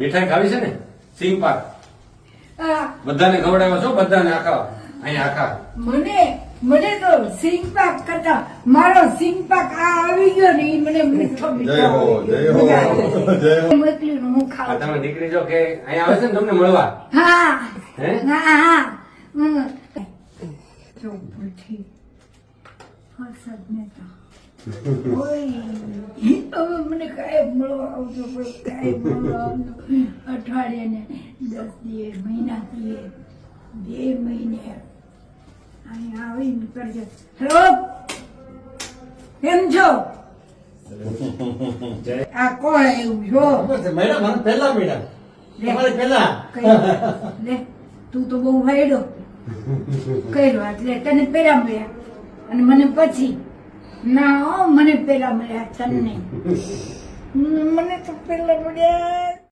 મીઠાઈ ખાવી છે ને? સિંગ પાક આ બધાને ખવડાવો છો? બધાને આખા અહીંયા આખા મને તો સિંગ પાક કરતા મારો સિંગ પાક આ આવી ગયો ને ઈ મને મીઠો જય હો, જય હો, જય હો. મોકલ્યું હું આ ખાઉં. તમે દીકરી જો કે અહીંયા આવે છે ને તમને મળવા હા હે? હા જો પૂછી હસદ ને તો ઓય હવે મને કાંઈ મળવા આવતો પણ કાંઈ મળવા આવતો અઠવાડિયાને 10 દિવસ મહિના દિવસ 2 મહિને અહીંયા આવીને કરજો. હેલો કેમ છો? આ કોણ આવ્યું છો? મેડમ મને પહેલા મેડમ તમારે પહેલા લે તું તો બહુ વાયડો કર્યો એટલે તને પેલા મળ્યા અને મને પછી ના હો મને પેલા મળ્યા તને નહીં મને તો પેલા મળ્યા.